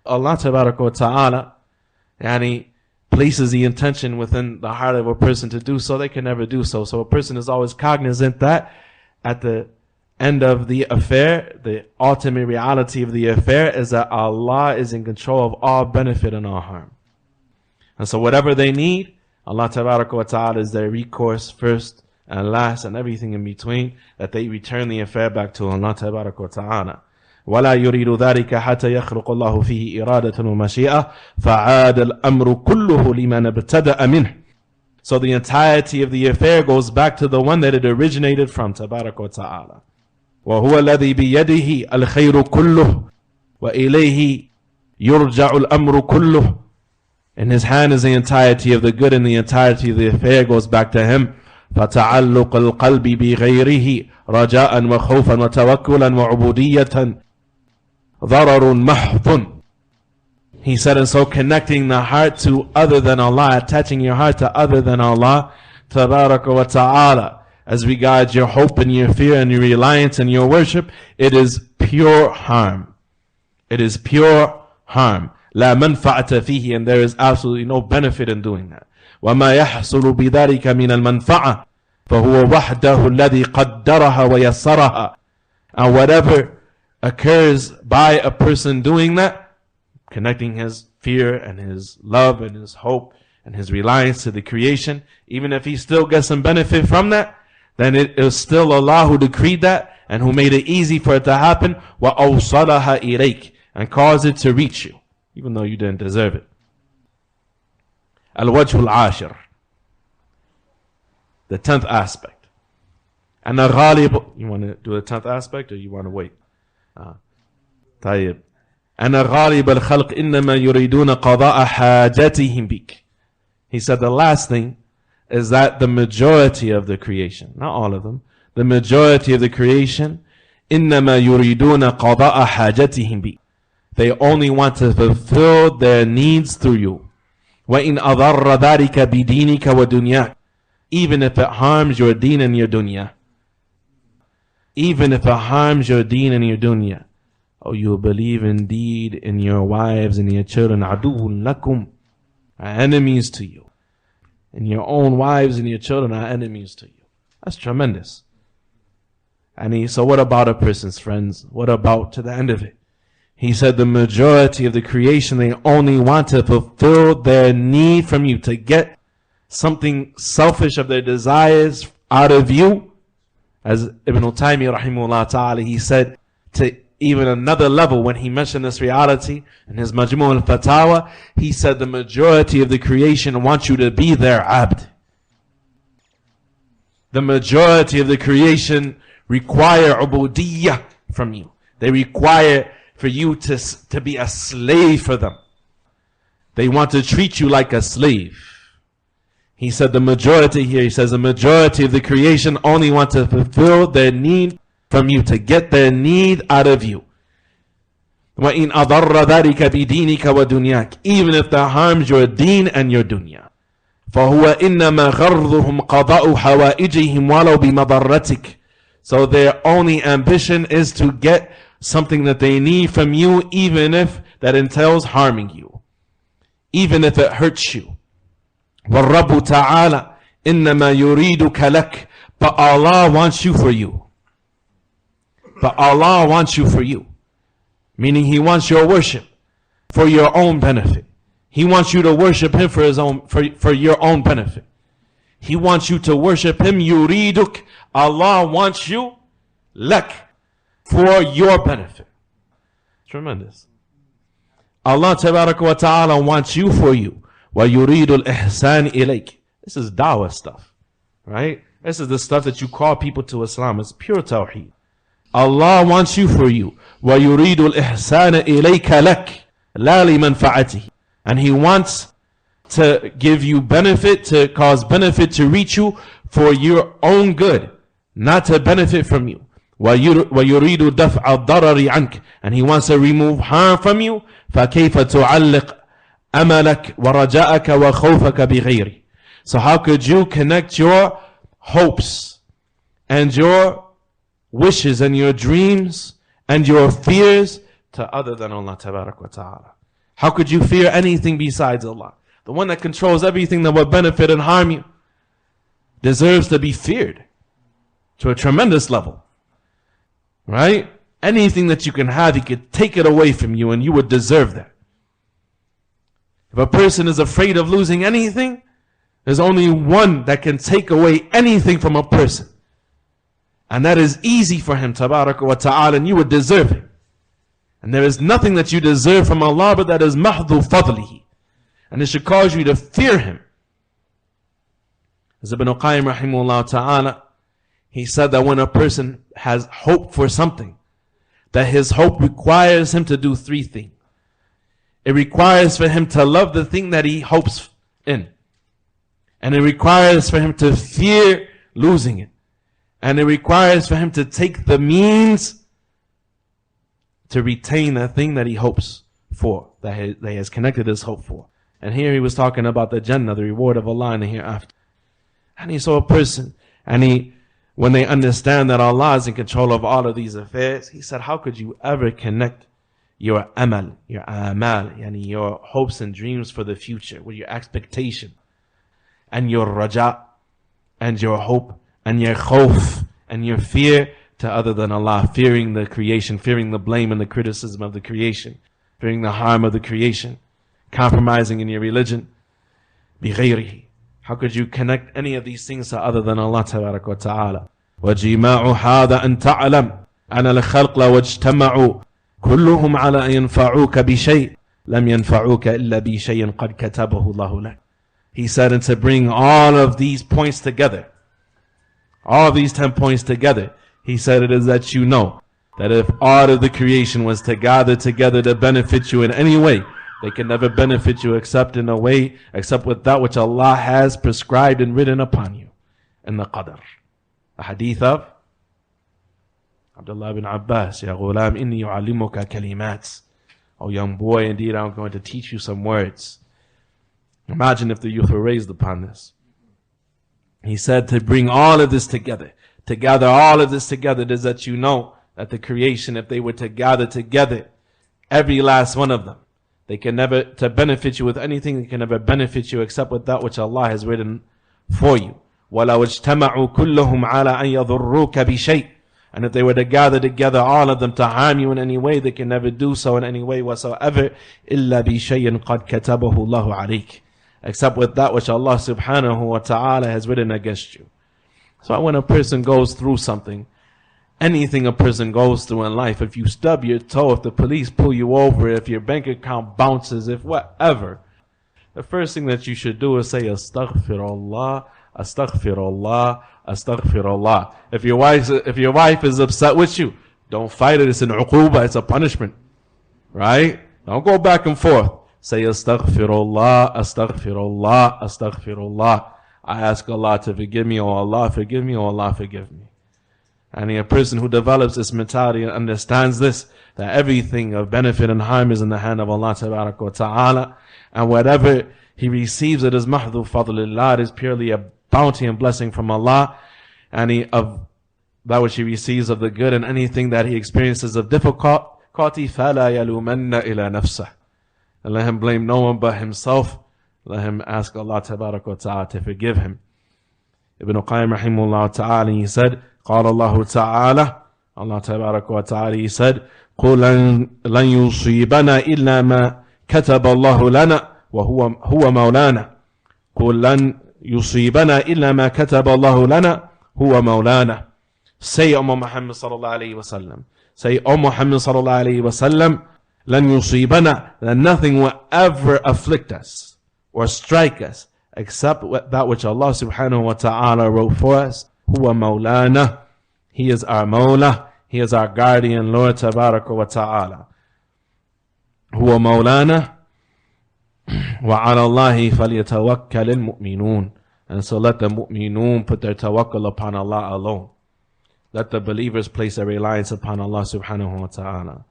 Allah Tabaraka wa Ta'ala places the intention within the heart of a person to do so, they can never do so. So a person is always cognizant that at the end of the affair, the ultimate reality of the affair is that Allah is in control of all benefit and all harm. And so whatever they need, Allah Tabaraka wa Ta'ala is their recourse first and last and everything in between, that they return the affair back to Allah Tabaraka wa Ta'ala. ولا يريد ذلك حتى يخلق الله فيه إرادة ومشيئة فعاد الأمر كله لمن ابتدأ منه. So the entirety of the affair goes back to the one that it originated from, Tabaraka wa Ta'ala. وهو الذي بيده الخير كله وإليه يرجع الأمر كله. In his hand is the entirety of the good, and the entirety of the affair goes back to him. فتعلق القلب بغيره رجاء وخوفا وتوكلا وعبودية ضرر محض. He said, and so connecting the heart to other than Allah, attaching your heart to other than Allah, Tabaraka wa Ta'ala, as regards your hope and your fear and your reliance and your worship, it is pure harm. It is pure harm. لا منفعة فيه, and there is absolutely no benefit in doing that. وما يحصل بذلك من المنفعة فهو وحده الذي قدرها ويسرها. And whatever occurs by a person doing that, connecting his fear and his love and his hope and his reliance to the creation, even if he still gets some benefit from that, then it is still Allah who decreed that and who made it easy for it to happen. وَأَوْصَلَهَا إِلَيْكَ, and caused it to reach you, even though you didn't deserve it. Al-Wajh al-Ashir, the 10th aspect. And al-Ghalib, you want to do the 10th aspect or you want to wait? طيب. أن غالب الخلق إنما يريدون قضاء حاجتهم بك. He said the last thing is that the majority of the creation, not all of them, the majority of the creation, إنما يريدون قضاء حاجتهم بك. They only want to fulfill their needs through you. وإن أضر ذلك بدينك ودنياك, even if it harms your deen and your dunya. Even if it harms your deen and your dunya. Oh, you believe indeed in your wives and your children, عدو لكم, are enemies to you. And your own wives and your children are enemies to you. That's tremendous. So what about a person's friends? What about to the end of it? He said the majority of the creation, they only want to fulfill their need from you, to get something selfish of their desires out of you. As Ibn Taymiyyah rahimahullah ta'ala, he said to even another level when he mentioned this reality in his Majmu' al-Fatawa, he said the majority of the creation wants you to be their abd. The majority of the creation require ubudiyyah from you. They require for you to be a slave for them. They want to treat you like a slave. He said the majority here, he says the majority of the creation only want to fulfill their need from you, to get their need out of you. وَإِنْ أَضَرَّ ذَلِكَ بِدِينِكَ وَدُنْيَاكَ, even if that harms your deen and your dunya. فَهُوَ إِنَّمَا غَرْضُهُمْ قَضَاءُ حَوَائِجِهِمْ وَلَوْ بِمَضَرَّتِكَ. So their only ambition is to get something that they need from you, even if that entails harming you, even if it hurts you. وَالرَّبُّ تَعَالَى إِنَّمَا يُرِيدُكَ لَكَ, but Allah wants you for you. But Allah wants you for you. Meaning He wants your worship for your own benefit. He wants you to worship Him for His own, for your own benefit. He wants you to worship Him. Yuriduk. Allah wants you lak, for your benefit. Tremendous. Allah Tabaraka wa Ta'ala wants you for you. Wa yuridul ihsan ilayk. This is da'wah stuff, right? This is the stuff that you call people to Islam. It's pure tawheed. Allah wants you for you. وَيُرِيدُ الْإِحْسَانَ إِلَيْكَ لَكَ لَا لِمَنْفَعَتِهِ. And He wants to give you benefit, to cause benefit to reach you for your own good, not to benefit from you. وَيُرِيدُ دَفْعَ الضَّرَرِ عَنْكَ. And He wants to remove harm from you. فَكَيْفَ تُعَلِّقْ أَمَلَكَ وَرَجَاءَكَ وَخَوْفَكَ بِغَيْرِ. So how could you connect your hopes and your wishes and your dreams and your fears to other than Allah Tabarak wa Ta'ala? How could you fear anything besides Allah? The one that controls everything that will benefit and harm you deserves to be feared to a tremendous level. Right? Anything that you can have, He could take it away from you and you would deserve that. If a person is afraid of losing anything, there's only one that can take away anything from a person. And that is easy for Him, tabaraka wa ta'ala, and you would deserve it. And there is nothing that you deserve from Allah, but that is mahdhu fadlihi. And it should cause you to fear Him. As Ibn Qayyim rahimahullah ta'ala, he said that when a person has hope for something, that his hope requires him to do three things. It requires for him to love the thing that he hopes in. And it requires for him to fear losing it. And it requires for him to take the means to retain that thing that he hopes for, that he has connected his hope for. And here he was talking about the Jannah, the reward of Allah in the hereafter. And he saw a person, and when they understand that Allah is in control of all of these affairs, he said, how could you ever connect your amal, your amal, yani your hopes and dreams for the future, with your expectation, and your raja, and your hope, and your khawf, and your fear to other than Allah, fearing the creation, fearing the blame and the criticism of the creation, fearing the harm of the creation, compromising in your religion, بِغَيْرِهِ. How could you connect any of these things to other than Allah tabarak wa ta'ala? وَجِمَاعُ هَذَا أَن تَعْلَمْ أَنَا الْخَلْقَ وَاجْتَمَعُوا كُلُّهُمْ عَلَى أَن يَنْفَعُوكَ بِشَيْءٍ لَمْ يَنْفَعُوكَ إِلَّا بِشَيْءٍ قَدْ كَتَبَهُ اللَّهُ لَكَ. He said, and to bring all of these points together, all of these 10 points together, he said it is that you know that if all of the creation was to gather together to benefit you in any way, they can never benefit you except in a way, except with that which Allah has prescribed and written upon you in the qadr. A hadith of Abdullah ibn Abbas, Ya ghulam inni yu'allimuka kalimat. Oh young boy, indeed I'm going to teach you some words. Imagine if the youth were raised upon this. He said to bring all of this together, to gather all of this together, is that you know that the creation, if they were to gather together, every last one of them, they can never, to benefit you with anything, they can never benefit you except with that which Allah has written for you. وَلَوْ اجْتَمَعُوا كُلُّهُمْ عَلَىٰ أَن يَضُرُّوكَ بِشَيْءٍ. And if they were to gather together, all of them, to harm you in any way, they can never do so in any way whatsoever. إِلَّا بِشَيْءٍ قَدْ كَتَبَهُ اللَّهُ عَلَيْكَ. Except with that which Allah subhanahu wa ta'ala has written against you. So when a person goes through something, anything a person goes through in life, if you stub your toe, if the police pull you over, if your bank account bounces, if whatever, the first thing that you should do is say, Astaghfirullah, Astaghfirullah, Astaghfirullah. If your wife is upset with you, don't fight it. It's an uqubah, it's a punishment. Right? Don't go back and forth. Say Astaghfirullah, Astaghfirullah, Astaghfirullah. I ask Allah to forgive me, oh Allah, forgive me, oh Allah, forgive me. And a person who develops this mentality and understands this, that everything of benefit and harm is in the hand of Allah tabarak wa ta'ala, and whatever he receives, it is mahdhu fadlillah, it is purely a bounty and blessing from Allah, and of that which he receives of the good, and anything that he experiences of difficulty, فَلَا يَلُومَنَّ إِلَى نَفْسَهِ. And let him blame no one but himself. Let him ask Allah tabarak wa ta'ala to forgive him. Ibn Qayyim rahimahullah ta'ala, he said, قال الله تعالى, Allah tabarak wa ta'ala, he said, قُلْ لَنْ يُصِيبَنَا إِلَّا مَا كَتَبَ اللَّهُ لَنَا وَهُوَ مَوْلَانَا. قُلْ لَنْ يُصِيبَنَا إِلَّا مَا كَتَبَ اللَّهُ لَنَا هُوَ مَوْلَانَا. Say, O Muhammad sallallahu alayhi wa sallam, say, O Muhammad sallallahu alayhi wa sallam, لَنْ يُصِيبَنَا, that nothing will ever afflict us or strike us except that which Allah subhanahu wa ta'ala wrote for us. Huwa Mawlana. He is our Mawla. He is our guardian, Lord tabaraka wa ta'ala. Huwa Mawlana. Wa ala Allahi falyatawakkal al-mu'minun. And so let the mu'minun put their tawakkul upon Allah alone. Let the believers place their reliance upon Allah subhanahu wa ta'ala.